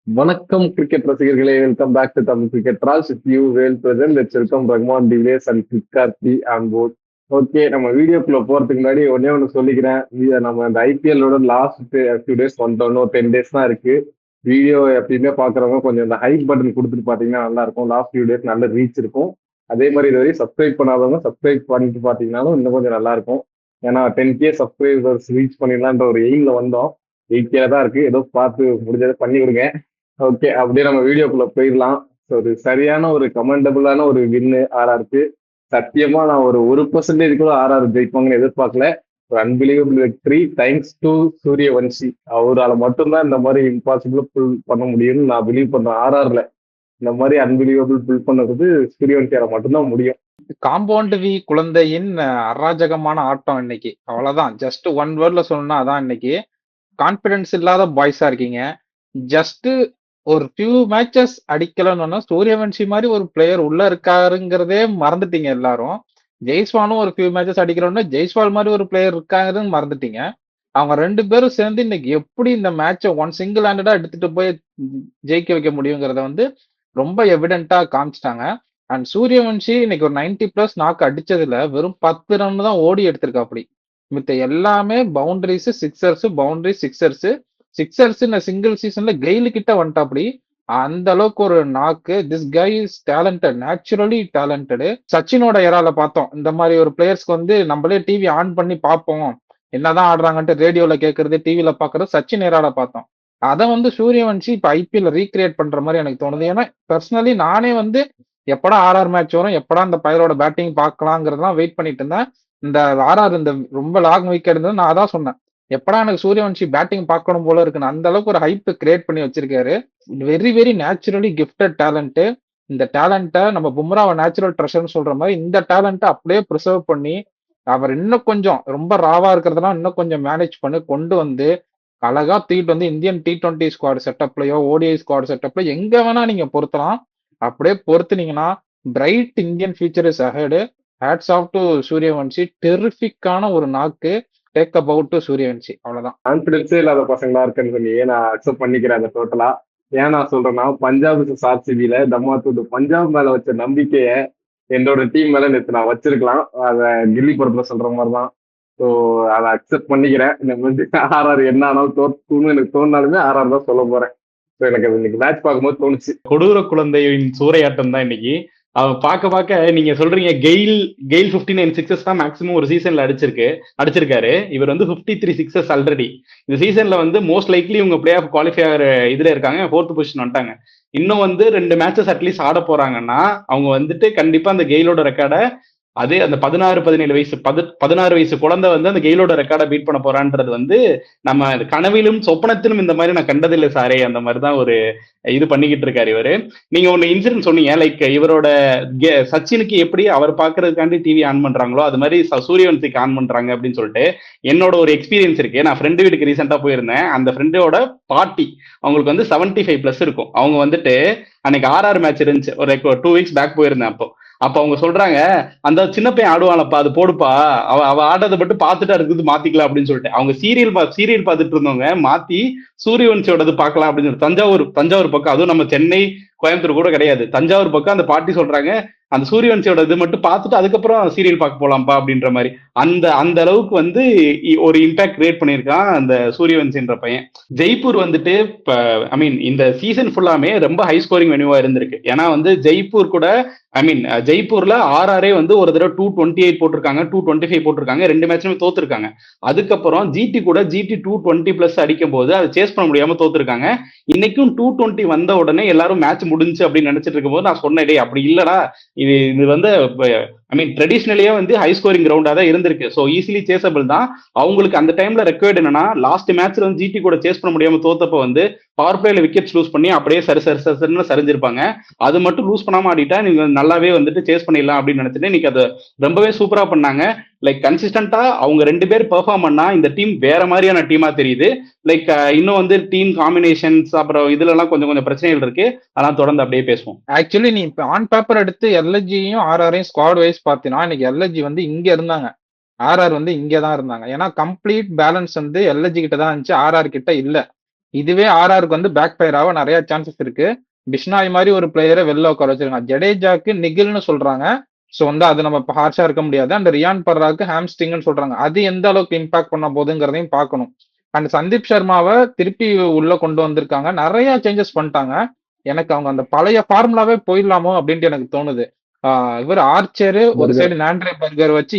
வணக்கம் கிரிக்கெட் ரசிகர்களே, welcome back to Tamil cricket ராஸ். With you Vel present. Let's welcome Rahman de Villiers and கிரிக்கார்த்தி ஆன் போர்ட். ஓகே, நம்ம வீடியோக்குள்ள போறதுக்கு முன்னாடி ஒண்ணு சொல்லிக்கிறேன். நம்ம இந்த ஐபிஎல்லோட லாஸ்ட் ஃபியூ டேஸ் வந்துட்டோம். 10 டேஸ் தான் இருக்கு. வீடியோ எப்பயுமே பாக்குறவங்க கொஞ்சம் இந்த ஹைப் பட்டன் கொடுத்துட்டு பாத்தீங்கன்னா நல்லா இருக்கும். லாஸ்ட் ஃபியூ டேஸ் நல்ல ரீச் இருக்கும். அதே மாதிரி இதுவரை சப்ஸ்கிரைப் பண்ணாதவங்க சப்ஸ்கிரைப் பண்ணிட்டு பாத்தீங்கன்னாலும் இன்னும் கொஞ்சம் நல்லா இருக்கும். ஏன்னா 10K சப்ஸ்கிரைபர்ஸ் ரீச் பண்ணிடலான்ற ஒரு எய்ம்ல வந்தோம். 8K தான் இருக்கு. ஏதோ பார்த்து முடிஞ்சதை பண்ணி விடுங்க. ஓகே, அப்படியே நம்ம வீடியோக்குள்ள போயிடலாம். ஒரு சரியான ஒரு கமெண்டபிளான ஒரு வின்னு ஆர்ஆருக்கு. சத்தியமா நான் ஒரு 1% கூட ஆர்ஆர் ஜெயிப்பாங்கன்னு எதிர்பார்க்கல. ஒரு அன்பிலீவபிள் வெக்டரி தேங்க்ஸ் டு சூரியவன்ஷி. அவரால் மட்டும்தான் இந்த மாதிரி இம்பாசிபிள் புல் பண்ண முடியும்னு நான் பிலீவ் பண்றேன். ஆர்ஆர்ல இந்த மாதிரி அன்பிலீவபிள் புல் பண்ணது சூரியவன்ஷியால மட்டும்தான் முடியும். காம்பவுண்ட் வி குழந்தையின் அராஜகமான ஆட்டம் இன்னைக்கு. அவ்வளவுதான். ஜஸ்ட் ஒன் வேர்ட்ல சொல்லணும்னா அதான் இன்னைக்கு. கான்பிடன்ஸ் இல்லாத பாய்ஸா இருக்கீங்க. ஜஸ்ட் ஒரு ஃபியூ மேட்சஸ் அடிக்கலன்னு சூரியவன்ஷி மாதிரி ஒரு பிளேயர் உள்ள இருக்காருங்கிறதே மறந்துட்டீங்க எல்லாரும். ஜெய்ஸ்வாலும் ஒரு ஃபியூ மேட்சஸ் அடிக்கிறோம்னா ஜெய்ஸ்வால் மாதிரி ஒரு பிளேயர் இருக்காங்கன்னு மறந்துட்டீங்க. அவங்க ரெண்டு பேரும் சேர்ந்து இன்னைக்கு எப்படி இந்த மேட்சை ஒன் சிங்கிள் ஹேண்டடா எடுத்துட்டு போய் ஜெயிக்க வைக்க முடியுங்கிறத ரொம்ப எவிடென்ட்டா காமிச்சிட்டாங்க. அண்ட் சூரியவன்ஷி இன்னைக்கு ஒரு 90+ நாக்கு அடிச்சதுல வெறும் 10 ரன் தான் ஓடி எடுத்திருக்கா. அப்படி மித்த எல்லாமே boundaries sixers, boundary sixers. Sixers இந்த சிங்கிள் சீசன்ல கெயிலு கிட்ட வந்துட்டாப்படி. அந்த அளவுக்கு ஒரு நாக்கு. This guy is talented, naturally talented. சச்சினோட எரால பார்த்தோம் இந்த மாதிரி ஒரு பிளேயர்ஸ்க்கு நம்மளே டிவி ஆன் பண்ணி பார்ப்போம், என்னதான் ஆடுறாங்கன்ட்டு ரேடியோல கேட்கறது, டிவில பாக்குறது. சச்சின் எரால பார்த்தோம். அதை சூரியவன்ஷி இப்ப ஐபிஎல் ரீக்ரியேட் பண்ற மாதிரி எனக்கு தோணுது. ஏன்னா பர்சனலி நானே எப்படா ஆர்ஆர் மேட்ச் வரும், எப்படா இந்த பயலோட பேட்டிங் பார்க்கலாங்கிறதெல்லாம் வெயிட் பண்ணிட்டு இருந்தேன். இந்த ஆர்ஆர் இந்த ரொம்ப லாங் வீக் இருந்தது, நான் அதான் சொன்னேன், எப்படா எனக்கு சூரியவன்ஷி பேட்டிங் பார்க்கணும் போல இருக்குன்னு. அந்த அளவுக்கு ஒரு ஹைப் கிரியேட் பண்ணி வச்சிருக்காரு. Very very naturally gifted talent. இந்த டேலண்ட்டை நம்ம பும்ராவை நேச்சுரல் ட்ரெஷர்னு சொல்ற மாதிரி இந்த டேலண்ட்டை அப்படியே ப்ரிசர்வ் பண்ணி அவர் இன்னும் கொஞ்சம் ரொம்ப ராவா இருக்கிறதெல்லாம் இன்னும் கொஞ்சம் மேனேஜ் பண்ணி கொண்டு அழகா தூக்கிட்டு இந்தியன் T20 ஸ்குவாட் செட்டப்லயோ ஓடிஐ ஸ்குவாட் செட்டப்ல எங்க வேணா நீங்க பொருத்தலாம். அப்படியே பொறுத்துனீங்கன்னா bright Indian future is ahead. Hats off to Suryavanshi. டெரிஃபிக்கான ஒரு நாக்கு. Take about to Suryavanshi. அவ்வளவுதான். கான்பிடன்ஸே இல்லாத பசங்களா இருக்குன்னு சொல்லி நான் அக்செப்ட் பண்ணிக்கிறேன் அந்த டோட்டலா. ஏன் நான் சொல்றேன்னா, பஞ்சாப் ஆர்சிபியில தம்மாத்தூர் பஞ்சாப் மேல வச்ச நம்பிக்கைய என்னோட டீம் மேல நேற்று நான் வச்சிருக்கலாம். அதை கில்லி படத்துல சொல்ற மாதிரிதான். ஸோ அதை அக்செப்ட் பண்ணிக்கிறேன். எனக்கு ஆர்ஆர் என்ன ஆனாலும் தோற்கும்னு எனக்கு தோணுனாலுமே ஆர்ஆர் தான் சொல்ல போறேன். ஸோ எனக்கு அது இன்னைக்கு மேட்ச் பார்க்கும்போது தோணுச்சு. கொடூர குழந்தையின் சூறையாட்டம் தான் இன்னைக்கு. அவ பார்க்க நீங்க சொல்றீங்க கெயில் 59 சிக்ஸஸ் தான் மேக்ஸிமம் ஒரு சீசன்ல அடிச்சிருக்காரு. இவர் 53 சிக்ஸஸ் ஆல்ரெடி. இந்த சீசன்ல மோஸ்ட் லைக்லி இவங்க பிளே ஆஃப் குவாலிஃபயர் இதுல இருக்காங்க. 4th பொசிஷன் வந்துட்டாங்க. இன்னும் 2 மேட்சஸ் அட்லீஸ்ட் ஆட போறாங்கன்னா அவங்க கண்டிப்பா அந்த கெயிலோட ரெக்கார்டை, அதே அந்த 16-17 வயசு 16 வயசு குழந்தை அந்த கெயிலோட ரெக்கார்டை பீட் பண்ண போறான்றது நம்ம கனவிலும் சொப்பனத்திலும் இந்த மாதிரி நான் கண்டதில்லை சாரே. அந்த மாதிரிதான் ஒரு இது பண்ணிக்கிட்டு இருக்காரு இவரு. நீங்க ஒன்னு இன்சிடென்ட் சொன்னீங்க, லைக் இவரோட சச்சினுக்கு எப்படி அவர் பாக்குறதுக்காண்டி டிவி ஆன் பண்றாங்களோ அது மாதிரி சூரியவன்ஷிக்கு ஆன் பண்றாங்க அப்படின்னு சொல்லிட்டு என்னோட ஒரு எக்ஸ்பீரியன்ஸ் இருக்கு. நான் ஃப்ரெண்டு வீட்டுக்கு ரீசெண்டா போயிருந்தேன். அந்த ஃப்ரெண்டோட பாட்டி அவங்களுக்கு 75+ இருக்கும். அவங்க அன்னைக்கு ஆர்ஆர் மேட்ச் இருந்துச்சு. ஒரு 2 வீக்ஸ் பேக் போயிருந்தேன். அப்ப அவங்க சொல்றாங்க, அந்த சின்ன பையன் ஆடுவானப்பா, அது போடுப்பா, அவ ஆடுறதை மட்டும் பார்த்துட்டு அடுத்தது மாத்திக்கலாம் அப்படின்னு சொல்லிட்டு அவங்க சீரியல் பார்த்துட்டு இருந்தவங்க மாத்தி சூரியவன்ஷியோடது பார்க்கலாம் அப்படின்னு சொல்லி தஞ்சாவூர் பக்கம், அதுவும் நம்ம சென்னை கோயம்புத்தூர் கூட கிடையாது, தஞ்சாவூர் பக்கம் அந்த பாட்டி சொல்றாங்க, அந்த சூரியவன்ஷியோட இது மட்டும் பார்த்துட்டு அதுக்கப்புறம் சீரியல் பார்க்க போலாம்ப்பா அப்படின்ற மாதிரி. அந்த அளவுக்கு ஒரு இம்பாக்ட் கிரியேட் பண்ணியிருக்கான் அந்த சூரியவன்ஷின்ற பையன். ஜெய்ப்பூர் ஐ மீன் இந்த சீசன் ஃபுல்லாமே ரொம்ப ஹை ஸ்கோரிங் வெனியூவா இருந்திருக்கு. ஏன்னா ஜெய்ப்பூர் கூட ஜெய்ப்பூர்ல ஆர்ஆரே ஒரு தடவை 228 போட்டிருக்காங்க, 225 போட்டிருக்காங்க. 2 மேட்சுமே தோத்துருக்காங்க. அதுக்கப்புறம் ஜிடி கூட GT 220+ அடிக்கும் போது அதை சேஸ் பண்ண முடியாம தோத்துருக்காங்க. இன்னைக்கும் 220 வந்த உடனே எல்லாரும் மேட்ச் முடிஞ்சு அப்படின்னு நினைச்சிட்டு இருக்கும் போது நான் சொன்னேன், அப்படி இல்லடா, இது ஐ மீன் ட்ரெடிஷ்னலியே ஹை ஸ்கோரிங் கிரவுண்டா தான் இருந்திருக்கு. ஸோ ஈஸிலி சேசபிள் தான். அவங்களுக்கு அந்த டைம்ல ரெக்வயர்ட் என்னன்னா, லாஸ்ட் மேட்ச்ல ஜிடி கூட சேஸ் பண்ண முடியாம தோத்தப்ப பவர் பிளேல விக்கெட்ஸ் லூஸ் பண்ணி அப்படியே சரின்னு சரிஞ்சிருப்பாங்க. அது மட்டும் லூஸ் பண்ணாம ஆடிட்டா நீங்க நல்லாவே சேஸ் பண்ணிடலாம் அப்படின்னு நினைச்சிட்டு இன்னைக்கு அதை ரொம்பவே சூப்பரா பண்ணாங்க. லைக் கன்சிஸ்டன்டா அவங்க 2 பேர் பெர்ஃபார்ம் பண்ணா இந்த டீம் வேற மாதிரியான டீமா தெரியுது. லைக் இன்னும் டீம் காம்பினேஷன்ஸ் அப்புறம் இதுல எல்லாம் கொஞ்சம் பிரச்சனைகள் இருக்கு. அதெல்லாம் தொடர்ந்து அப்படியே பேசுவோம். ஆக்சுவலி நீ இப்ப ஆன் பேப்பர் எடுத்து எல்எஸ்ஜியும் ஆர்ஆரையும் ஸ்குவாட் வைஸ் பாத்தீங்கன்னா இன்னைக்கு எல்எஸ்ஜி இங்க இருந்தாங்க, ஆர்ஆர் இங்கதான் இருந்தாங்க. ஏன்னா கம்ப்ளீட் பேலன்ஸ் எல்எஸ்ஜி கிட்ட தான் இருந்துச்சு, ஆர்ஆர் கிட்ட இல்ல. இதுவே ஆர்ஆருக்கு வந்து பேக் ஃபயர் ஆக நிறைய சான்சஸ் இருக்கு. பிஷ்னாய் மாதிரி ஒரு பிளேயரை வெளில உட்கார வச்சிருக்காங்க. ஜடேஜாக்கு நிகில்னு சொல்றாங்க. ஸோ வந்து அது நம்ம இப்போ ஹார்ஷா இருக்க முடியாது. அண்ட் ரியான் பர்ராக்கு ஹாம்ஸ்டிங்னு சொல்றாங்க. அது எந்த அளவுக்கு இம்பாக்ட் பண்ண போகுதுங்கிறதையும் பார்க்கணும். அண்ட் சந்தீப் சர்மாவை திருப்பி உள்ள கொண்டு வந்திருக்காங்க. நிறைய சேஞ்சஸ் பண்ணிட்டாங்க. எனக்கு அவங்க அந்த பழைய ஃபார்முலாவே போயிடலாமோ அப்படின்ட்டு எனக்கு தோணுது. இவர் ஆர்ச்சரு ஒரு சைடு நாண்ட்ரே பர்கர் வச்சு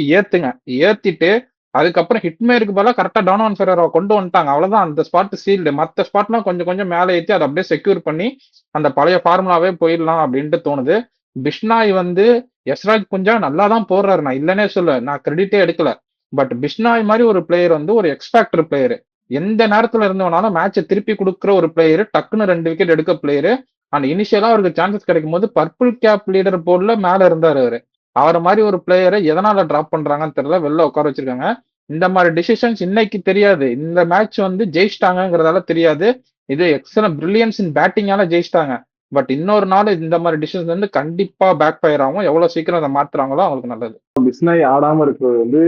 ஏத்திட்டு அதுக்கப்புறம் ஹிட்மேருக்கு பதிலாக கரெக்டா டோனான் ஃபெரரோ கொண்டு வந்துட்டாங்க. அவ்வளவுதான், அந்த ஸ்பாட் சீல்டு. மற்ற ஸ்பாட்லாம் கொஞ்சம் கொஞ்சம் மேலே ஏற்றி அதை அப்படியே செக்யூர் பண்ணி அந்த பழைய ஃபார்முலாவே போயிடலாம் அப்படின்ட்டு தோணுது. பிஷ்னாய் வந்து யஸ்ராஜ் புஞ்சா நல்லா தான் போடுறாரு, நான் இல்லைன்னே சொல்ல, நான் கிரெடிட்டே எடுக்கல. பட் பிஷ்னாய் மாதிரி ஒரு பிளேயர் வந்து ஒரு எக்ஸ்பேக்டர் பிளேயர், எந்த நேரத்துல இருந்தவனாலும் மேட்சை திருப்பி கொடுக்குற ஒரு பிளேயர், டக்குன்னு 2 விக்கெட் எடுக்க பிளேயர். அண்ட் இனிஷியலா அவருக்கு சான்சஸ் கிடைக்கும் போது பர்பிள் கேப் லீடர் போர்ட்ல மேல இருந்தாரு அவரு. அவரை மாதிரி ஒரு பிளேயரை எதனால டிராப் பண்றாங்கன்னு தெரியல, வெளில உட்கார வச்சிருக்காங்க. இந்த மாதிரி டிசிஷன்ஸ் இன்னைக்கு தெரியாது, இந்த மேட்ச் வந்து ஜெயிச்சிட்டாங்கிறதால தெரியாது. இது எக்ஸலன்ட் பிரில்லியன்ஸ் இன் பேட்டிங்கால ஜெயிச்சிட்டாங்க. பட் இன்னொரு நாள் இந்த மாதிரி டிசிஷன்ஸ் வந்து கண்டிப்பா பேக் ஃபயர் ஆகும். எவ்வளவு சீக்கிரம் அதை மாத்துறாங்களோ அவங்களுக்கு நல்லது. பிஸ்னாய் ஆடாம இருக்கிறது வந்து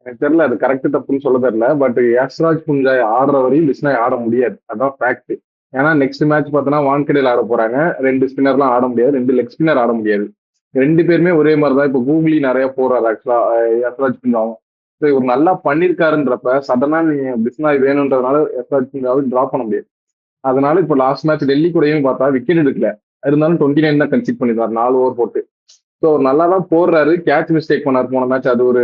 எனக்கு தெரியல, அது கரெக்ட் தப்புன்னு சொல்ல தெரியல. பட் யஸ்ராஜ் புஞ்சாய் ஆடுற வரையும் பிஸ்னாய் ஆட முடியாது, அதான் ஃபேக்ட். ஏன்னா நெக்ஸ்ட் மேட்ச் பார்த்தோன்னா வான்கடையில் ஆட போறாங்க. 2 ஸ்பின்னர்லாம் ஆட முடியாது, 2 லெக் ஸ்பின்னர் ஆட முடியாது. 2 பேருமே ஒரே மாதிரி தான். இப்போ கூகுளி நிறைய போறாரு ஆக்சுவலா யஸ்ராஜ் புஞ்சாவும். ஸோ இவர் நல்லா பண்ணியிருக்காருன்றப்ப சடனா நீங்க பிஸ்னாய் வேணுன்றதுனால யஸ்ராஜ் புஞ்சாவை டிராப் பண்ண முடியாது. அதனால இப்போ லாஸ்ட் மேட்ச் டெல்லி கூடயும் பார்த்தா விக்கெட் எடுக்கல, இருந்தாலும் 29 தான் கன்சிட் பண்ணிருந்தார் 4 ஓவர் போட்டு. ஸோ நல்லா தான் போடுறாரு. கேட்ச் மிஸ்டேக் பண்ணார் போன மேட்ச், அது ஒரு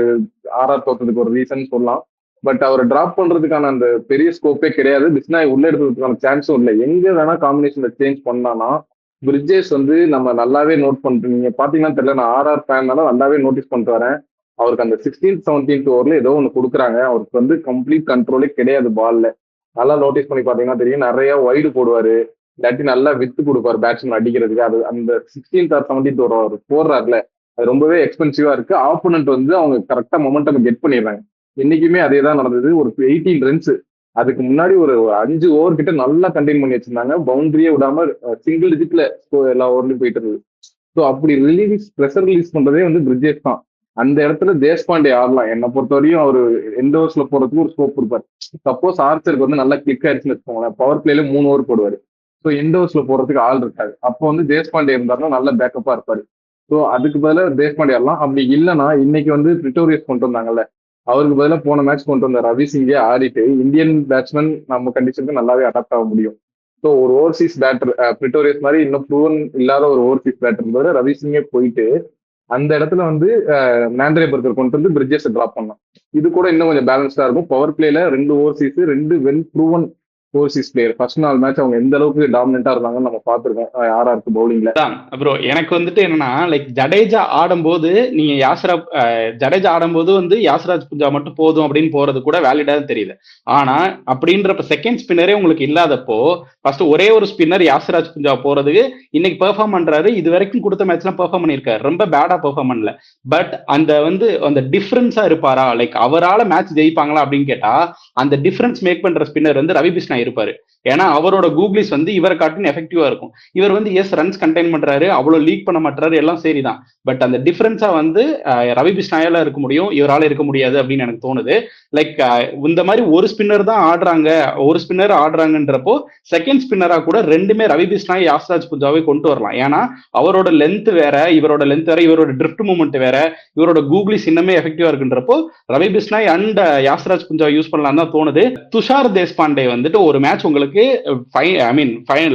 ஆர்ஆர் தோற்றதுக்கு ஒரு ரீசன் சொல்லலாம். பட் அவர் டிராப் பண்றதுக்கான அந்த பெரிய ஸ்கோப்பே கிடையாது. பிஸ்னாய் உள்ள எடுக்கிறதுக்கான சான்ஸும் இல்லை. எங்க வேணா காம்பினேஷன்ல சேஞ்ச் பண்ணானா பிரிட்ஜஸ் வந்து நம்ம நல்லாவே நோட் பண்ணிட்டு, நீங்க பாத்தீங்கன்னா தெரியல, நான் ஆர்ஆர் ஃபேன்னால நல்லாவே நோட்டீஸ் பண்ணிட்டு வரேன். அவருக்கு அந்த 16th 17th ஓவர்ல ஏதோ ஒன்று கொடுக்குறாங்க, அவருக்கு வந்து கம்ப்ளீட் கண்ட்ரோலே கிடையாது பால்ல. நல்லா நோட்டீஸ் பண்ணி பாத்தீங்கன்னா தெரியும், நிறைய வைடு போடுவாரு, இல்லாட்டி நல்லா வித்து கொடுப்பாரு பேட்ஸ்மேன் அடிக்கிறதுக்கு. அது அந்த 16th or 17th ஓவர் அவர் போடுறாருல, அது ரொம்பவே எக்ஸ்பென்சிவா இருக்கு. ஆப்போனன்ட் வந்து அவங்க கரெக்டா மொமெண்டம் கெட் பண்ணிடுறாங்க. இன்னைக்குமே அதே தான் நடந்தது. ஒரு 18 ரன்ஸ், அதுக்கு முன்னாடி ஒரு 5 ஓவர் கிட்ட நல்லா கண்டெயின் பண்ணி வச்சிருந்தாங்க, பவுண்டரியே விடாம சிங்கிள் டிஜிட்ல எல்லா ஓவர்லயும் போயிட்டு இருந்தது. ஸோ அப்படி ப்ரெஷர் ரிலீஸ் பண்றதே வந்து பிரிட்ஜஸ் தான். அந்த இடத்துல தேஷ்பாண்டே ஆடலாம். என்னை பொறுத்தவரையும் அவர் எந்த ஓவர்ஸ்ல போறதுக்கு ஒரு ஸ்கோப் கொடுப்பாரு. சப்போஸ் ஆர்ச்சருக்கு வந்து நல்லா கிளிக் ஆயிடுச்சுன்னு வச்சுக்கோங்களேன், பவர் பிளேல 3 ஓவர் போடுவாரு. ஸோ எந்த ஓவர்ஸ்ல போறதுக்கு ஆள் இருக்காது. அப்போ வந்து தேஷ்பாண்டே இருந்தாருன்னா நல்ல பேக்கப்பா இருப்பாரு. ஸோ அதுக்கு பதிலாக தேஷ்பாண்டே ஆடலாம். அப்படி இல்லைன்னா இன்னைக்கு வந்து பிரிட்டோரியஸ் கொண்டு வந்தாங்கல்ல, அவருக்கு பதிலாக போன மேட்ச் கொண்டு வந்த ரவி சிங்கே ஆடிட்டு இந்தியன் பேட்ஸ்மேன் நம்ம கண்டிஷனுக்கு நல்லாவே அடாப்ட் ஆக முடியும். ஸோ ஒரு ஓவர்சீஸ் பேட்டர் பிரிட்டோரியஸ் மாதிரி இன்னும் ப்ரூவன் இல்லாத ஒரு ஓவர்சீஸ் பேட்டர் தவிர ரவி சிங்கே போயிட்டு அந்த இடத்துல வந்து நாண்ட்ரே பர்கர் கொண்டு வந்து பிரிட்ஜஸ் டிராப் பண்ணலாம். இது கூட இன்னும் கொஞ்சம் பேலன்ஸ்டா இருக்கும். பவர் பிளேல 2 overseas, 2 well proven overseas player. First நாள் மேட்ச் அவங்க எந்த அளவுக்கு டாமினண்டா இருந்தாங்கன்னு நம்ம பார்த்துருக்கோம் ஆர்ஆருக்கு பவுலிங்ல. ப்ரோ எனக்கு வந்துட்டு என்னன்னா, லைக் ஜடேஜா ஆடும்போது நீங்க ஜடேஜா ஆடும்போது வந்து யாஸ்ராஜ் புஞ்சா மட்டும் போதும் அப்படின்னு போறது கூட வேலிடா தெரியுது. ஆனா அப்படின்றப்ப செகண்ட் ஸ்பின்னரே உங்களுக்கு இல்லாதப்போ ஃபர்ஸ்ட் ஒரே ஒரு ஸ்பின்னர் யாஸ்ராஜ் புஞ்சா போறதுக்கு இன்னைக்கு பெர்ஃபார்ம் பண்றாரு. இது வரைக்கும் கொடுத்த மேட்ச்லாம் பெர்ஃபார்ம் பண்ணிருக்காரு, ரொம்ப பேடா பெர்ஃபார்ம் பண்ணல. பட் அந்த டிஃபரன்ஸா இருப்பாரா, லைக் அவரால் மேட்ச் ஜெயிப்பாங்களா அப்படின்னு கேட்டா அந்த டிஃபரன்ஸ் மேக் பண்ற ஸ்பின்னர் வந்து ரவி பிஷ்னாய் இருப்பாரு. ஏன்னா அவரோட கூகுளிஸ் வந்து இவரை காட்டின்னு எஃபெக்டிவா இருக்கும். இவர் வந்து ரன்ஸ் கண்டெயின் பண்றாரு, அவ்வளவு லீக் பண்ண மாட்டாரு, எல்லாம் சரிதான். பட் அந்த டிஃபரன்ஸா வந்து ரவி பிஷ்னாயால இருக்க முடியும், இவரால இருக்க முடியாது அப்படின்னு எனக்கு தோணுது. லைக் இந்த மாதிரி ஒரு ஸ்பின்னர் தான் ஆடுறாங்கன்றப்போ செகண்ட் ஸ்பின்னரா கூட ரெண்டுமே ரவி பிஷ்னாய் யாஸ்ராஜ் புஞ்சாவை கொண்டு வரலாம். ஏன்னா அவரோட லென்த் வேற, இவரோட லென்த் வேற, இவரோட ட்ரிஃப்ட் மூவ்மெண்ட் வேற, இவரோட கூகுளிஸ் இன்னமே எஃபெக்டிவா இருக்குன்றப்போ ரவி பிஷ்னாய் அண்ட் யாஸ்ராஜ் புஞ்சாவை யூஸ் பண்ணலாம் தான் தோணுது. துஷார் தேஷ்பாண்டே வந்துட்டு ஒரு மேட்ச் உங்களுக்கு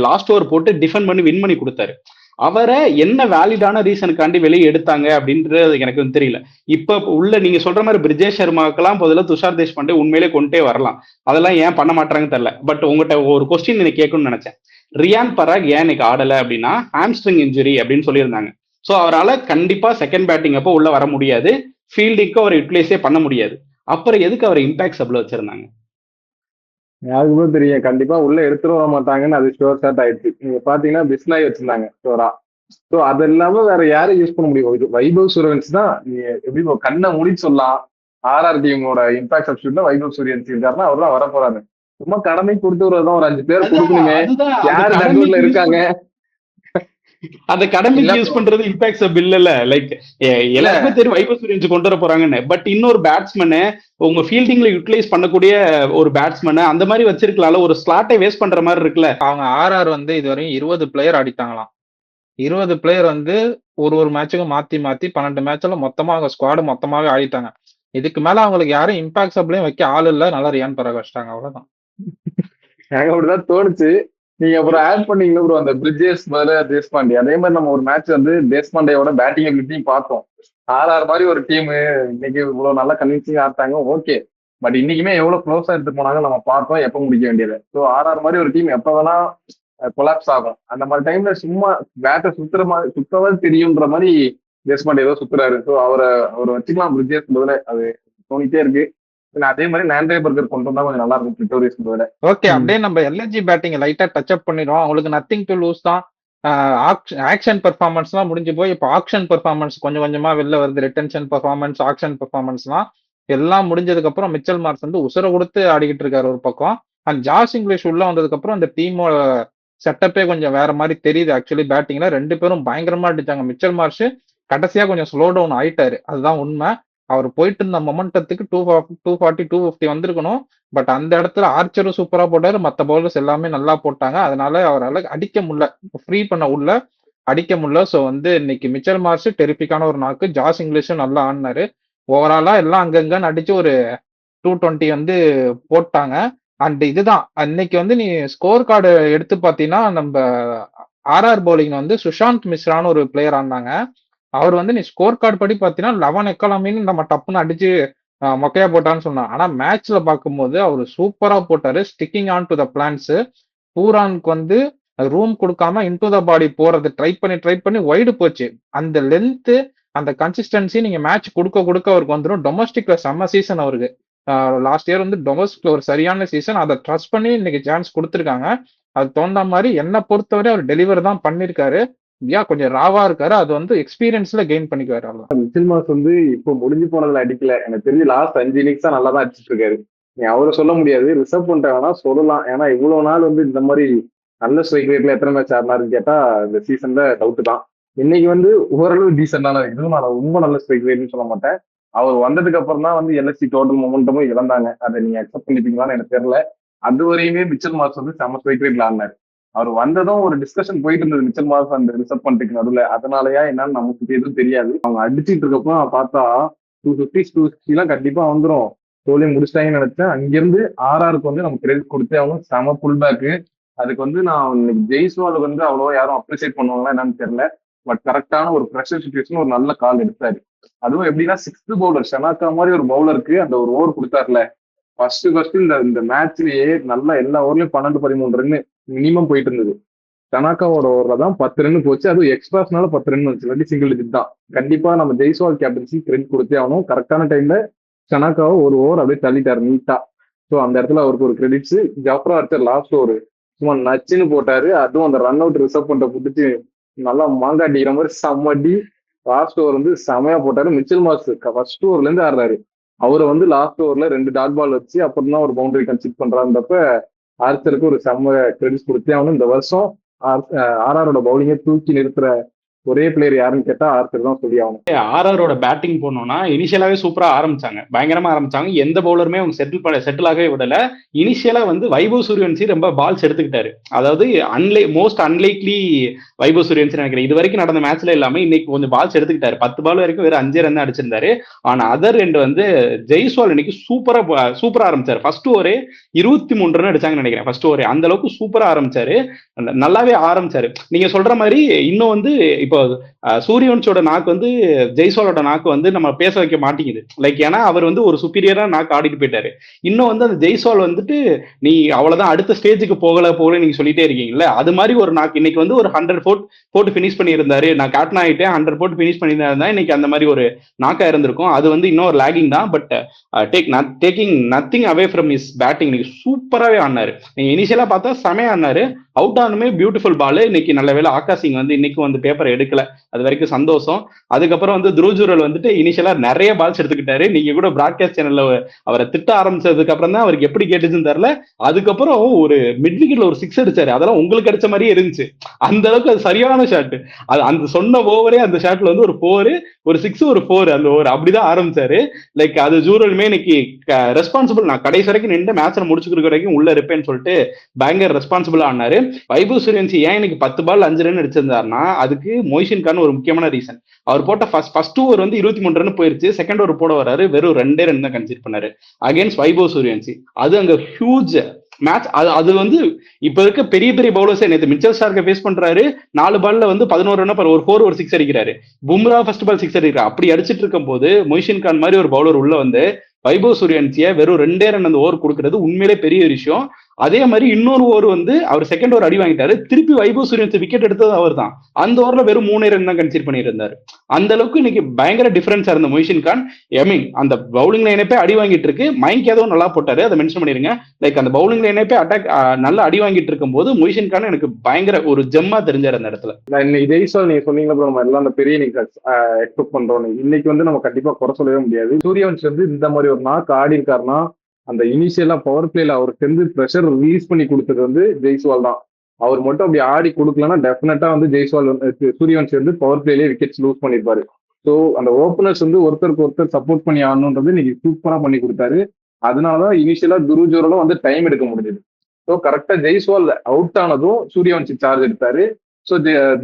லாஸ்ட் ஓவர் போட்டு டிஃபெண்ட் பண்ணி வின் பண்ணி கொடுத்தாரு. அவரை என்ன வேலிடான ரீசனுக்காண்டி வெளியே எடுத்தாங்க அப்படின்றது எனக்கு தெரியல. இப்ப உள்ள நீங்க சொல்ற மாதிரி பிரிஜேஷ் சர்மாக்கெல்லாம் பதிலாக துஷார் தேஷ்பாண்டே உண்மையிலே கொண்டே வரலாம். அதெல்லாம் ஏன் பண்ண மாட்டாங்கன்னு தெரியல. பட் உங்ககிட்ட ஒரு கொஸ்டின் எனக்கு கேட்கணும்னு நினைச்சேன். ரியான் பராக் ஏன் இன்னைக்கு ஆடல அப்படின்னா ஹாம்ஸ்ட்ரிங் இன்ஜுரி அப்படின்னு சொல்லியிருந்தாங்க. ஸோ அவரால் கண்டிப்பா செகண்ட் பேட்டிங் அப்போ உள்ள வர முடியாது, ஃபீல்டிங்க்கு அவர் யூட்டிலைஸே பண்ண முடியாது. அப்புறம் எதுக்கு அவர் இம்பாக்ட் சப்ல வச்சிருந்தாங்க? யாருக்கும் தெரியும், கண்டிப்பா உள்ள எடுத்துட்டு வர மாட்டாங்கன்னு அது ஷோர் ஷாட் ஆயிடுச்சு. நீங்க பாத்தீங்கன்னா பிஸ்னாய் வச்சிருந்தாங்க ஷோரா. ஸோ அது இல்லாம வேற யாரும் யூஸ் பண்ண முடியும்? வைபவ் சூரியவன்சி தான். நீங்க எப்படி கண்ணை மூடி சொல்லலாம், ஆர்ஆர் டீமோட இம்பாக்ட் சப்ஸ்டியூட்ல வைபவ் சூரியவன்சி இருக்காருன்னா அவர் தான் வர போறாரு. சும்மா கடமை கொடுத்து வரதான், ஒரு 5 பேர் கொடுக்கணுமே, யாரு டங்கூர்ல இருக்காங்க? அந்த கடமைக்கு இல்ல யூஸ் பண்றது இம்பாக்ட்ஸ் பில் இல்ல. லைக் இல்ல எல்லாருக்குமே தெரியும் வைபவ் சூரியவன்சி கொண்டு வர போறாங்கன்னு. பட் இன்னொரு பேட்ஸ்மேனு உங்க ஃபீல்டிங்ல யூட்டிலைஸ் பண்ணக்கூடிய ஒரு பேட்ஸ்மேனு அந்த மாதிரி வச்சிருக்கலாம்ல. ஒரு ஸ்லாட்டை வேஸ்ட் பண்ற மாதிரி இருக்குல்ல. அவங்க ஆர்ஆர் வந்து இதுவரையும் 20 பிளேயர் ஆடிட்டாங்களாம். 20 பிளேயர் வந்து ஒரு மேட்சுக்கும் மாத்தி மாத்தி 12 மேட்ச்ல மொத்தமா அவங்க ஸ்குவாடு மொத்தமாவே ஆடிட்டாங்க. இதுக்கு மேல அவங்களுக்கு யாரும் இம்பாக்ட் சப்ளையும் வைக்க ஆள் இல்ல. நல்லா ரியான் பராக் வச்சிட்டாங்க, அவ்வளவுதான். எனக்கு அப்படிதான் தோணுச்சு. நீங்க அப்புறம் ஆட் பண்ணீங்களா ப்ரோ அந்த பிரிட்ஜஸ் மேல தேஷ்பாண்டே. அதே மாதிரி நம்ம ஒரு மேட்ச் வந்து தேஷ்பாண்டேயோட பேட்டிங் எபிலிட்டியும் பார்த்தோம். ஆர்ஆர் மாதிரி ஒரு டீம் இன்னைக்கு இவ்வளவு நல்லா கன்வின்சிங் ஆட்டாங்க, ஓகே. பட் இன்னைக்குமே எவ்வளவு க்ளோஸா எடுத்து போனாங்க நம்ம பார்த்தோம், எப்ப முடிக்க வேண்டியது. ஸோ ஆர்ஆர் மாதிரி ஒரு டீம் எப்ப வேணா கொலாப்ஸ் ஆகும். அந்த மாதிரி டைம்ல சும்மா பேட்டை சுத்துற மாதிரி சுத்தவா தெரியுன்ற மாதிரி தேஷ்பாண்டே ஏதோ சுத்துறாரு. ஸோ அவரை வச்சுக்கலாம் பிரிட்ஜஸ் பதில. அது தோணிட்டே இருக்கு. அதே மாதிரி நாண்டே பர்கர் கொண்டு வந்தா கொஞ்சம் நல்லா இருக்கும் பிரிட்டோரியஸ் பதில. ஓகே, அப்படியே நம்ம எல்எஸ்ஜி பேட்டிங் லைட்டா டச் அப் பண்ணிடுவோம். அவங்களுக்கு நத்திங் டு லூஸ் தான். ஆக்ஷன் பெர்ஃபார்மன்ஸ்லாம் முடிஞ்சு போய் இப்போ ஆக்ஷன் பெர்ஃபார்மன்ஸ் கொஞ்சம் கொஞ்சமா வெளில வருது. ரிட்டன்ஷன் பெர்ஃபார்மன்ஸ், ஆக்ஷன் பெர்ஃபார்மன்ஸ்லாம் எல்லாம் முடிஞ்சதுக்கு அப்புறம் மிச்சல் மார்ஸ் வந்து உசுர கொடுத்து ஆடிக்கிட்டு இருக்காரு ஒரு பக்கம். அண்ட் ஜாஸ் இங்கிலீஷ் உள்ள வந்ததுக்கு அப்புறம் அந்த டீமோட செட்டப்பே கொஞ்சம் வேற மாதிரி தெரியுது. ஆக்சுவலி பேட்டிங்ல 2 பேரும் பயங்கரமா அடிச்சாங்க. மிச்சல் மார்ஷ் கடைசியா கொஞ்சம் ஸ்லோ டவுன் ஆயிட்டாரு, அதுதான் உண்மை. அவர் போயிட்டு இருந்த மொமெண்டத்துக்கு 240 250 வந்திருக்கணும். பட் அந்த இடத்துல ஆர்ச்சரும் சூப்பரா போட்டாரு, மற்ற பவுலர்ஸ் எல்லாமே நல்லா போட்டாங்க. அதனால அவரால் அடிக்க முடியல, ஃப்ரீ பண்ண உள்ள அடிக்க முடியல. ஸோ வந்து இன்னைக்கு மிச்சல் மார்ஷ் டெரிஃபிக்கான ஒரு நாக்கு. ஜாஸ் இங்கிலீஷும் நல்லா ஆடினாரு. ஓவராலா எல்லாம் அங்கங்கன்னு அடிச்சு ஒரு 220 வந்து போட்டாங்க. அண்ட் இதுதான் அன்னைக்கு வந்து நீ ஸ்கோர் கார்டு எடுத்து பார்த்தீங்கன்னா நம்ம ஆர்ஆர் பவுலிங் வந்து சுஷாந்த் மிஸ்ரான்னு ஒரு பிளேயர் ஆனாங்க. அவர் வந்து நீ ஸ்கோர் கார்டு படி பார்த்தீங்கன்னா 11 எக்கானமின்னு நம்ம டப்புன்னு அடிச்சு மொக்கையா போட்டான்னு சொன்னான். ஆனா மேட்ச்ல பார்க்கும்போது அவர் சூப்பரா போட்டாரு. Sticking on to the plans. பூரானுக்கு வந்து ரூம் கொடுக்காம இன்டு த பாடி போறது ட்ரை பண்ணி வைடு போச்சு. அந்த லென்த், அந்த கன்சிஸ்டன்சி நீங்க மேட்ச் கொடுக்க அவருக்கு வந்துடும். டொமஸ்டிக்ல செம்ம சீசன் அவருக்கு. லாஸ்ட் இயர் வந்து டொமஸ்டிக்ல ஒரு சரியான சீசன். அதை ட்ரஸ்ட் பண்ணி இன்னைக்கு சான்ஸ் கொடுத்துருக்காங்க. அது தகுந்த மாதிரி என்னை பொறுத்தவரை அவர் டெலிவர் தான் பண்ணிருக்காரு. கொஞ்சம் ராவா இருக்காரு. அது வந்து எக்ஸ்பீரியன்ஸ்ல கெயின் பண்ணிக்குவாரு. அவ்வளவு மிச்சல் மார்ஸ் வந்து இப்போ முடிஞ்சு போனதுல அடிக்கல. எனக்கு தெரிஞ்சு லாஸ்ட் 5 இன்னிங்ஸ் தான் நல்லா தான் அடிச்சிட்டு இருக்காரு. நீ அவரை சொல்ல முடியாது, ரிசர்வ் பண்ணிட்டாங்கன்னா சொல்லலாம். ஏன்னா இவ்வளவு நாள் வந்து இந்த மாதிரி நல்ல ஸ்ட்ரைக் ரேட்ல எத்தனை மேட்ச் ஆடினாருன்னு கேட்டா இந்த சீசன்ல டவுட் தான். இன்னைக்கு வந்து ஓரளவு டீசென்டான, இதுவும் நான் ரொம்ப நல்ல ஸ்ட்ரைக் ரேட்னு சொல்ல மாட்டேன். அவர் வந்ததுக்கு அப்புறம் தான் வந்து எல்எஸ்சி டோட்டல் மொமெண்டமும் இழந்தாங்க. அதை நீங்க அக்செப்ட் பண்ணிப்பீங்களான்னு எனக்கு தெரியல. அது வரையுமே மிச்சல் மார்ஸ் வந்து செம்ம ஸ்ட்ரைக் ரேட்ல ஆடினாரு. அவர் வந்ததும் ஒரு டிஸ்கஷன் போயிட்டு இருந்தது மிச்சல் மார்ஸ் அந்த ரிசர்வ் பண்ணிட்டு நடுவில். அதனாலயா என்னன்னு நமக்கு எதுவும் தெரியாது. அவங்க அடிச்சுட்டு இருக்கப்போ பார்த்தா 250 260 எல்லாம் கண்டிப்பா வந்துடும், தோல்வி முடிச்சிட்டாங்கன்னு நினைச்சேன். அங்கிருந்து ஆர்ஆருக்கு வந்து நம்ம கிரெடிட் கொடுத்தே அவங்க செம புல் பேக்கு. அதுக்கு வந்து நான் இன்னைக்கு ஜெய்ஸ்வாலுக்கு வந்து அவ்வளவா யாரும் அப்ரிசியேட் பண்ணுவாங்களா என்னன்னு தெரியல. பட் கரெக்டான ஒரு ப்ரெஷர் சுச்சுவேஷன் ஒரு நல்ல கால் எடுத்தாரு. அதுவும் எப்படின்னா 6th பவுலர் ஷனாக்கா மாதிரி ஒரு பவுலருக்கு அந்த ஒரு ஓவர் கொடுத்தாருல ஃபர்ஸ்ட் இந்த மேட்ச்லயே நல்லா எல்லா ஓவர்லயும் 12-13 ரன் மினிமம் போயிட்டு இருந்தது. தனாக்காவோட ஓவர்ல தான் 10 ரன் போச்சு. அதுவும் எக்ஸ்ட்ராஸ்னால 10 ரன் வந்துச்சு, இல்லாட்டி சிங்கிள் டிஜிட் தான். கண்டிப்பா நம்ம ஜெய்ஸ்வால் கேப்டன்சி கிரெடிட் கொடுத்தே ஆகணும். கரெக்டான டைம்ல தனாக்காவை ஒரு ஓவர் அப்படியே தள்ளிட்டாரு நீட்டா. ஸோ அந்த இடத்துல அவருக்கு ஒரு கிரெடிட்ஸ். ஜப்ரா ஆர்ச்சர் லாஸ்ட் ஒரு சும்மா நச்சுன்னு போட்டாரு. அதுவும் அந்த ரன் அவுட் ரிசர்வ் பண்ண புடிச்சு நல்லா மாங்காட்டிக்கிற மாதிரி செம்மடி லாஸ்ட் ஓவர் வந்து செமையா போட்டாரு. மிச்சல் மார்ஸ் ஃபர்ஸ்ட் ஓவர்ல இருந்து ஆடுறாரு. அவரை வந்து லாஸ்ட் ஓவர்ல 2 டாட் பால் வச்சு அப்புறம் தான் ஒரு பவுண்டரி கன்சிட் பண்றாருன்றப்ப ஆர்ச்சருக்கு ஒரு செம்ம கிரெடிட்ஸ் கொடுத்தே ஆகணும். இந்த வருஷம் ஆர்ஆரோட பவுலிங்கை தூக்கி நிறுத்துற ஒரே பிளேயர் யாருன்னு கேட்டா ஆர்ச்சர் தான் சொல்லி ஆகணும். ஆர்ஆரோட பேட்டிங் போனோம்னா இனிஷியலாவே சூப்பரா ஆரம்பிச்சாங்க, பயங்கரமா ஆரம்பிச்சாங்க. எந்த பவுலருமே அவங்க செட்டில் ஆகவே விடல. இனிஷியலா வந்து வைபவ் சூரியவன்சி ரொம்ப பால்ஸ் எடுத்துக்கிட்டாரு. அதாவது மோஸ்ட் அன்லைக்லி வைபவ் சூரியவன்சி நினைக்கிறேன் இது வரைக்கும் நடந்த மேட்ச்ல இல்லாம இன்னைக்கு கொஞ்சம் பால்ஸ் எடுத்துக்கிட்டாரு. 10 பால் வரைக்கும் வெறும் 5 ரன் அடிச்சிருந்தாரு. ஆனா அதர் ரெண்டு வந்து ஜெய்ஸ்வால் இன்னைக்கு சூப்பரா ஆரம்பிச்சாரு. ஃபர்ஸ்ட் ஓவரே 23 ரன் அடிச்சாங்கன்னு நினைக்கிறேன். ஃபர்ஸ்ட் ஓவரே அந்த அளவுக்கு சூப்பரா ஆரம்பிச்சாரு, நல்லாவே ஆரம்பிச்சாரு. நீங்க சொல்ற மாதிரி இன்னும் வந்து இப்போ சூரியவன்சியோட நாக்கு வந்து ஜெய்ஸ்வாலோட நாக்கு வந்து நம்ம பேச வைக்க மாட்டேங்குது. லைக் ஏன்னா அவர் வந்து ஒரு சுப்பீரியரா நாக்கு ஆடிட்டு போயிட்டாரு. இன்னும் வந்து அந்த ஜெய்ஸ்வால் வந்துட்டு நீ அவ்வளவுதான் அடுத்த ஸ்டேஜுக்கு போகல நீங்க சொல்லிட்டே இருக்கீங்கல்ல, அது மாதிரி ஒரு நாக்கு இன்னைக்கு வந்து ஒரு 100 போட்டு பினிஷ் பண்ணியிருந்தாரு. நான் கேப்டன் ஆகிட்டேன் 100 போட்டு பினிஷ் பண்ணியிருந்தா இன்னைக்கு அந்த மாதிரி ஒரு நாக்கா இருந்திருக்கும். அது வந்து இன்னொரு லேகிங் தான். But taking nothing away from his batting இன்னைக்கு சூப்பராகவே ஆனாரு. நீங்க இனிஷியலா பார்த்தா செமையா ஆனாரு. அவுட் ஆனுமே பியூட்டிஃபுல் பால். இன்னைக்கு நல்ல வேலை ஆகாஷ் சிங் வந்து இன்னைக்கு வந்து பேப்பர் எடுக்கல, அது வரைக்கும் சந்தோஷம். அதுக்கப்புறம் வந்து துருவ் ஜுரல் வந்துட்டு இனிஷியலா நிறைய பால்ஸ் எடுத்துக்கிட்டாரு. நீங்க கூட பிராட்காஸ்ட் சேனல்ல அவரை திட்ட ஆரம்பிச்சதுக்கு அப்புறம் தான் அவருக்கு எப்படி கேட்டுச்சுன்னு தெரியல. அதுக்கப்புறம் ஒரு மிட் விக்கெட்ல ஒரு 6 அடிச்சாரு. அதெல்லாம் உங்களுக்கு அடிச்ச மாதிரியே இருந்துச்சு. அந்த அளவுக்கு அது சரியான ஷாட். அது அந்த சொன்ன ஓவரே அந்த ஷாட்ல வந்து ஒரு 4, ஒரு 6, ஒரு 4 அந்த ஓவர் அப்படிதான் ஆரம்பிச்சாரு. லைக் அது ஜூரலுமே இன்னைக்கு ரெஸ்பான்சிபிள். நான் கடைசி வரைக்கும் நின்று மேட்ச்ல முடிச்சுக்கிற வரைக்கும் உள்ள இருப்பேன்னு சொல்லிட்டு பயங்கர ரெஸ்பான்சிபிளா ஆனாரு. வைபவ் சூரியவன்சி ஏன் இன்னைக்கு 10 பால் 5 ரன் அடிச்சிருந்தாருன்னா அதுக்கு மொய்ஷின் கான் ஒரு முக்கியமான ரீசன். அவர் போட்ட ஃபர்ஸ்ட் ஓவர் வந்து 23 ரன் போயிருச்சு. செகண்ட் ஓவர் போட வராரு, வெறும் 2 ரன் தான் கன்சிடர் பண்ணாரு அகைன்ஸ்ட் வைபவ் சூரியவன்சி. அது அங்க ஹியூஜ் மேட்ச். அது வந்து இப்ப இருக்க பெரிய பெரிய பவுலர்ஸ் நேற்று மிச்சல் ஸ்டார்க்கை ஃபேஸ் பண்றாரு. 4 பால்ல வந்து 11 ரன், ஒரு 4 ஒரு 6 அடிக்கிறாரு. பும்ரா ஃபர்ஸ்ட் பால் 6 அடிக்கிறார். அப்படி அடிச்சிட்டு இருக்கும் போது மொய்ஷின் கான் மாதிரி ஒரு பவுலர் உள்ள வந்து வைபவ் சூரியவன்சியை வெறும் 2 ரன் அந்த ஓவர் கொடுக்கறது உண்மையிலே பெரிய விஷயம். அதே மாதிரி இன்னொரு ஓவர் வந்து அவர் செகண்ட் ஓவர் அடி வாங்கிட்டாரு. திருப்பி வைபவ் சூரியவன்சி விக்கெட் எடுத்தது அவர் தான். அந்த ஓவர்ல வெறும் 3 ரன் தான் கன்சிடர் பண்ணியிருந்தாரு. அந்த அளவுக்கு இன்னைக்கு பயங்கர டிஃபரன்ஸா இருந்த மொய்ஷின் கான். ஐ மீன் அந்த பவுலிங் லைனப்பே அடி வாங்கிட்டு இருக்கு. மைக் யாதவ் நல்லா போட்டாரு, அதை மென்ஷன் பண்ணிருங்க. லைக் அந்த பவுலிங் லைனப்பே அட்டாக் நல்லா அடி வாங்கிட்டு இருக்கும் போது மொய்ஷின் கான் எனக்கு பயங்கர ஒரு ஜெம்மா தெரிஞ்சாரு அந்த இடத்துல. இன்னைக்கு ஜெய்ஸ்வால் நீங்க சொன்னீங்களா, நம்ம எல்லாம் அந்த பெரிய நீங்க எக்ஸ்பெக்ட் பண்றோம். இன்னைக்கு வந்து நம்ம கண்டிப்பா குறை சொல்லவே முடியாது. சூரியவன்சி வந்து இந்த மாதிரி ஒரு நாக்கு ஆடி இருக்காருன்னா அந்த இனிஷியலா பவர் பிளேல அவருக்கு வந்து ப்ரெஷர் ரிலீஸ் பண்ணி கொடுத்தது வந்து ஜெய்ஸ்வால் தான். அவர் மட்டும் அப்படி ஆடி கொடுக்கலன்னா டெஃபினட்டா வந்து ஜெய்ஸ்வால் சூரியவன்சி வந்து பவர் பிளேலேயே விக்கெட்ஸ் லூஸ் பண்ணிருப்பாரு. ஸோ அந்த ஓப்பனர்ஸ் வந்து ஒருத்தருக்கு ஒருத்தர் சப்போர்ட் பண்ணி ஆடணுன்றது இன்னைக்கு சூப்பரா பண்ணி கொடுத்தாரு. அதனாலதான் இனிஷியலா துருவ் ஜுரலும் வந்து டைம் எடுக்க முடியுது. ஸோ கரெக்டா ஜெய்ஸ்வால் அவுட் ஆனதும் சூரியவன்சி சார்ஜ் எடுத்தாரு. ஸோ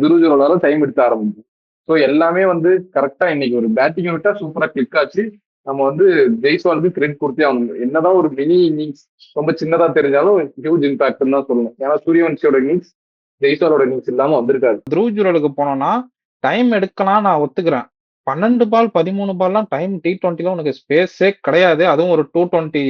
துருவ் ஜுரலால டைம் எடுத்து ஆரம்பிச்சு. ஸோ எல்லாமே வந்து கரெக்டா இன்னைக்கு ஒரு பேட்டிங் விட்டா சூப்பரா கிளிக் ஆச்சு. நம்ம வந்து ஜெய்ஸ்வாலுக்கு கிரெடிட் கொடுத்தே ஆகணும். என்னதான் ஒரு மினி இன்னிங்ஸ் ரொம்ப சின்னதா தெரிஞ்சாலும் ஹியூஜ் இம்பாக்ட் தான் சொல்லணும். ஏன்னா சூரியவன்சியோட இன்னிங்ஸ் ஜெய்ஸ்வாலோட இன்னிங்ஸ் இல்லாம வந்திருக்காரு. துருவ் ஜுரலுக்கு போனோம்னா டைம் எடுக்கலாம், நான் ஒத்துக்கிறேன். 12 பால் 13 பால்லாம் டைம் T20ல உனக்கு ஸ்பேஸே கிடையாது. அதுவும் ஒரு 220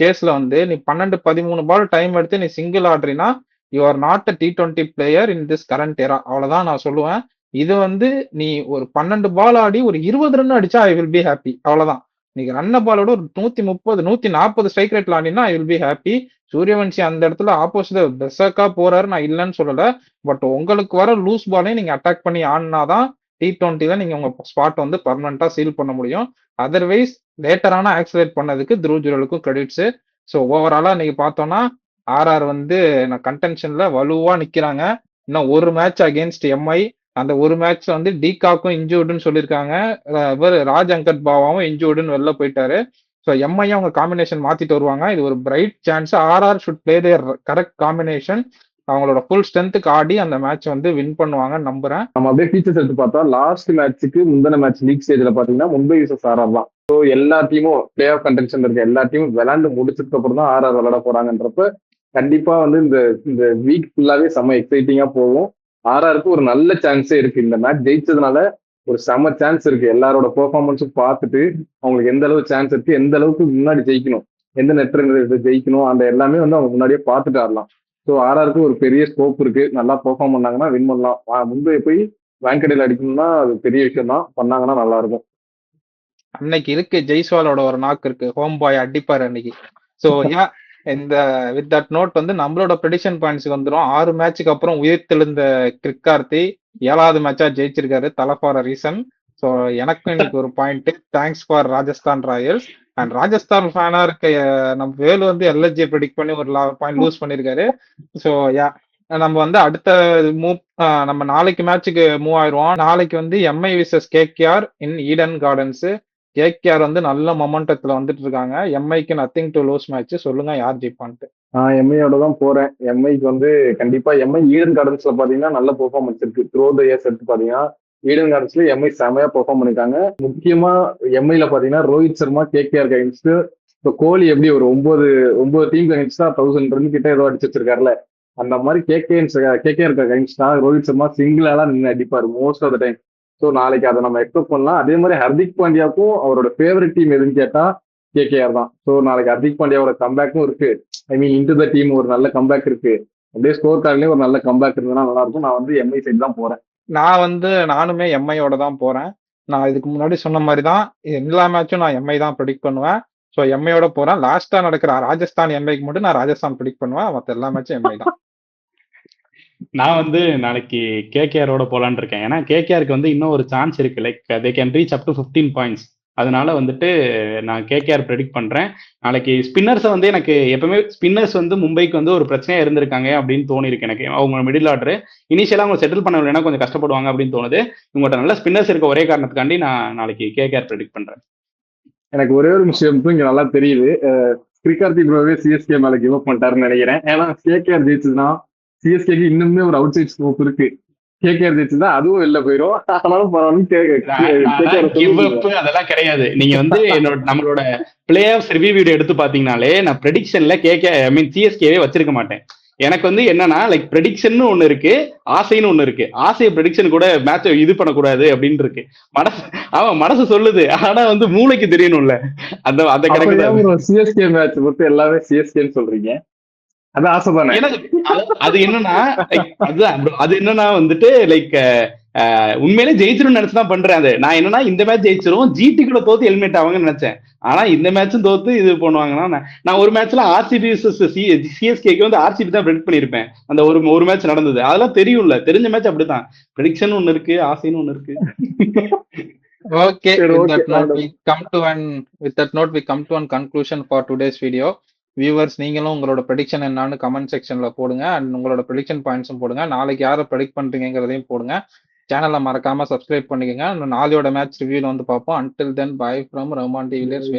கேஸ்ல வந்து நீ 12-13 பால் டைம் எடுத்து நீ சிங்கிள் ஆடுறீன்னா you are not a T20 player in this current era. அவ்வளவுதான் நான் சொல்லுவேன். இது வந்து நீ ஒரு 12 பால் ஆடி ஒரு 20 ரன் அடிச்சா ஐ வில் பி ஹாப்பி. அவ்வளவுதான். நீங்க ரன்ன பாலோட ஒரு 130 140 ஸ்ட்ரைக் ரேட்ல ஆடினா I will be happy. Suryavanshi அந்த இடத்துல ஆப்போசிட் பெசக்கா போறாரு, நான் இல்லைன்னு சொல்லல. பட் உங்களுக்கு வர லூஸ் பாலையும் நீங்க அட்டாக் பண்ணி ஆடினாதான் T20ல நீங்க உங்க ஸ்பாட் வந்து பர்மனண்டா சீல் பண்ண முடியும். அதர்வைஸ் லேட்டரான ஆக்சிலேட் பண்ணதுக்கு துருவ் ஜுரலுக்கும் கிரெடிட்ஸ். ஸோ ஓவராலா இன்னைக்கு பார்த்தோம்னா ஆர்ஆர் வந்து கண்டென்ஷன்ல வலுவா நிக்கிறாங்க. இன்னும் ஒரு மேட்ச் அகேன்ஸ்ட் எம்ஐ. அந்த ஒரு மேட்ச் வந்து டிகாக்கும் இன்ஜூர்டுன்னு சொல்லியிருக்காங்க. இவர் ராஜ் அங்கட் பாவாவும் இன்ஜூர்டுன்னு வெளில போயிட்டாரு. ஸோ எம்ஐ அவங்க காம்பினேஷன் மாத்திட்டு வருவாங்க. இது ஒரு bright chance. RR should play their correct combination. அவங்களோட ஃபுல் ஸ்ட்ரென்த்துக்கு ஆடி அந்த மேட்ச் வந்து வின் பண்ணுவாங்கன்னு நம்புறேன். நம்ம அப்படியே ஃபீச்சர்ஸ் எடுத்து பார்த்தா லாஸ்ட் மேட்ச்சுக்கு முந்தின மேட்ச் லீக் ஸ்டேஜ்ல பாத்தீங்கன்னா மும்பை விசஸ் ஆர்ஆர் தான். ஸோ எல்லா டீமும் பிளே ஆஃப் கண்டென்ஷன் இருக்க எல்லா டீமும் விளையாண்டு முடிச்சதுக்கு அப்புறம் தான் ஆர்ஆர் விளையாட போறாங்கன்றப்ப கண்டிப்பா வந்து இந்த வீக் ஃபுல்லாவே செம்ம எக்ஸைட்டிங்கா போகும். ஆர்ஆருக்கு ஒரு நல்ல சான்ஸே இருக்கு. இந்த மேட்ச் ஜெயிச்சதுனால ஒரு செம்ம சான்ஸ் இருக்கு. எல்லாரோட பெர்ஃபார்மன்ஸும் பார்த்துட்டு அவங்களுக்கு எந்த அளவுக்கு சான்ஸ் இருக்கு, எந்த அளவுக்கு முன்னாடி ஜெயிக்கணும், எந்த நெட் ஜெயிக்கணும், அந்த எல்லாமே வந்து அவங்க முன்னாடியே பார்த்துட்டு ஆடலாம். ஸோ ஆர்ஆருக்கு ஒரு பெரிய ஸ்கோப் இருக்கு. நல்லா பெர்ஃபார்ம் பண்ணாங்கன்னா வின் பண்ணலாம். மும்பை போய் வாங்கடையில் அடிக்கணும்னா அது பெரிய விஷயம் தான். பண்ணாங்கன்னா நல்லா இருக்கும். அன்னைக்கு இருக்கு ஜெய்ஸ்வாலோட ஒரு நாக்கு இருக்கு, ஹோம் பாய் அடிப்பாரு அன்னைக்கு. ஸோ ஏன் இந்த வித் தட் நோட் வந்து நம்மளோட ப்ரெடிஷன் பாயிண்ட்ஸ் வந்துடும். 6 மேட்சுக்கு அப்புறம் உயிர்த்தெழுந்த கிரிக் கார்த்தி 7வது மேட்சா ஜெயிச்சிருக்காரு தலை ஃபார் ரீசன். ஸோ எனக்கும் இன்னைக்கு ஒரு point. Thanks for Rajasthan Royals. And Rajasthan ஃபேனா இருக்க நம்ம வேலு வந்து எல்எஸ்ஜி ப்ரெடிக்ட் பண்ணி ஒரு பாயிண்ட் லூஸ் பண்ணிருக்காரு. ஸோ நம்ம வந்து அடுத்த நம்ம நாளைக்கு மேட்சுக்கு மூவ் ஆயிடுவோம். நாளைக்கு வந்து எம்ஐ விசஸ் கேகேஆர் இன் ஈடன் கார்டன்ஸ். கேகேஆர் வந்து நல்ல மொமெண்டத்துல வந்துட்டு இருக்காங்க. எம்ஐக்கு நத்திங் டு லூஸ் மேட்ச். சொல்லுங்க யார் ஜெயிப்பான்ட்டு. எம்ஐயோட தான் போறேன். எம்ஐக்கு வந்து கண்டிப்பா எம்ஐ ஈடன் கார்டன்ஸ்ல பாத்தீங்கன்னா நல்ல பெர்ஃபார்மன்ஸ் இருக்கு. த்ரூ த இயர்ஸ் எடுத்து பாத்தீங்கன்னா ஈடன் கார்டன்ஸ்ல எம்ஐ செமையா பெர்ஃபார்ம் பண்ணிருக்காங்க. முக்கியமா எம்ஐல பாத்தீங்கன்னா ரோஹித் சர்மா கேகேஆர் அகைன்ஸ்ட் இப்போ கோலி எப்படி ஒரு 9 டீம் அகைன்ஸ்டா 1000 ரன் கிட்ட ஏதோ அடிச்சு வச்சிருக்காருல, அந்த மாதிரி கேகேஆர் அகைன்ஸ்டா ரோஹித் சர்மா சிங்கிளாலாம் நின்று அடிப்பாரு most of the time. So நாளைக்கு அதை நம்ம எக்ஸ்பெக்ட் பண்ணலாம். அதே மாதிரி ஹர்திக் பாண்டியாவுக்கும் அவரோட ஃபேவரட் டீம் எதுன்னு கேட்டா கேகேஆர் தான். ஸோ நாளைக்கு ஹர்திக் பாண்டியாவோட கம்பேக்கும் இருக்கு. ஐ மீன் இன்டு த டீம் ஒரு நல்ல கம்பேக் இருக்கு. அப்படியே ஸ்கோர் கார்ட்லயும் ஒரு நல்ல கம்பேக் இருந்ததுன்னா நல்லா இருக்கும். நான் வந்து எம்ஐ சைடு தான் போறேன். நானுமே எம்ஐயோட தான் போறேன். நான் இதுக்கு முன்னாடி சொன்ன மாதிரி தான் எல்லா மேட்சும் நான் எம்ஐ தான் ப்ரெடிக்ட் பண்ணுவேன். ஸோ எம்ஐயோட போறேன். லாஸ்டா நடக்கிற ராஜஸ்தான் எம்ஐக்கு மட்டும் நான் ராஜஸ்தான் ப்ரெடிக்ட் பண்ணுவேன். மற்ற எல்லா மேட்சும் எம்ஐ தான். நான் வந்து நாளைக்கு கேகேஆரோட போலான்னு இருக்கேன். ஏன்னா கேகேஆருக்கு வந்து இன்னும் ஒரு சான்ஸ் இருக்கு. Like they can reach up to 15 points. அதனால வந்துட்டு நான் கேகேஆர் ப்ரெடிக்ட் பண்றேன். நாளைக்கு ஸ்பின்னர்ஸை வந்து எனக்கு எப்பவுமே ஸ்பின்னர்ஸ் வந்து மும்பைக்கு வந்து ஒரு பிரச்சனையா இருந்திருக்காங்க அப்படின்னு தோணி இருக்கு எனக்கு. அவங்க மிடில் ஆர்டர் இனிஷியலா அவங்க செட்டில் பண்ணலைன்னா கொஞ்சம் கஷ்டப்படுவாங்க அப்படின்னு தோணுது. இவங்கள்ட்ட நல்ல ஸ்பின்னர்ஸ் இருக்க ஒரே காரணத்துக்காண்டி நான் நாளைக்கு கேகேஆர் ப்ரெடிக்ட் பண்றேன். எனக்கு ஒரே ஒரு விஷயம் மட்டும் இங்க நல்லா தெரியுது. ஸ்ரீகார்த்தி ப்ரோவே சிஎஸ்கே மேல கிவ் அப் பண்ணிட்டாருன்னு நினைக்கிறேன். ஏன்னா கேகேஆர் ஜெயிச்சதுன்னா சிஎஸ்கேக்கு இன்னுமே ஒரு அவுட் சைட் ஸ்கோப் இருக்கு. கேகேஆர் ஜெயிச்சதுன்னா அதுவும் வெளில போயிடும். ஆனாலும் கிவ் அப் அதெல்லாம் கிடையாது. நீங்க வந்து நம்மளோட பிளே ஆஃப் ரிவ்யூ வீடியோ எடுத்து பாத்தீங்கன்னாலே நான் ப்ரெடிக்ஷன்ல சிஎஸ்கேவே வச்சிருக்க மாட்டேன். எனக்கு வந்து என்னன்னா லைக் ப்ரெடிக்ஷன் ஒண்ணு இருக்கு, ஆசைன்னு ஒண்ணு இருக்கு. ஆசையை ப்ரெடிக்ஷன் கூட மேட்ச் இது பண்ணக்கூடாது அப்படின்னு இருக்கு. மனசு சொல்லுது, ஆனா வந்து மூளைக்கு தெரியணும்ல. அந்த அந்த கணக்கு சிஎஸ்கே மேட்ச் மட்டும் எல்லாமே சிஎஸ்கேன்னு சொல்றீங்க. அது ஆசைதானே. அது என்னன்னா அது என்னன்னா வந்துட்டு லைக் உண்மையிலே ஜெயிச்சிரும் நினைச்சுதான் பண்றேன். அது நான் என்னன்னா இந்த மேட்ச் ஜெயிச்சிரும், ஜிடி கூட தோத்து எலிமினேட் ஆவாங்கன்னு நினைச்சேன். ஆனா இந்த மேட்சும் தோத்து இது பண்ணுவாங்கன்னா நான் ஒரு மேட்ச்ல ஆர்சிபி சிஎஸ்கேக்கு வந்து ஆர்சிபி தான் ப்ரெடிக்ட் பண்ணிருப்பேன். அந்த ஒரு மேட்ச் நடந்தது அதெல்லாம் தெரியும்ல. தெரிஞ்ச மேட்ச் அப்படிதான். ப்ரெடிக்ஷன் ஒண்ணு இருக்கு, ஆசைன்னு ஒண்ணு இருக்கு. Okay, with that note we come to one conclusion for today's video. Viewers, நீங்களும் உங்களோட ப்ரெடிக்ஷன் என்னன்னு கமெண்ட் செக்ஷன்ல போடுங்க. அண்ட் உங்களோட ப்ரெடிக்ஷன் பாயிண்ட்ஸும் போடுங்க. நாளைக்கு யாரை ப்ரெடிக்ட் பண்றீங்கிறதையும் போடுங்க. சேனலை மறக்காம சப்ஸ்கிரைப் பண்ணிக்கோங்க. நாளையோட மேட்ச் ரிவ்யூல வந்து பார்ப்போம். Until then by from Rahman de Villiers.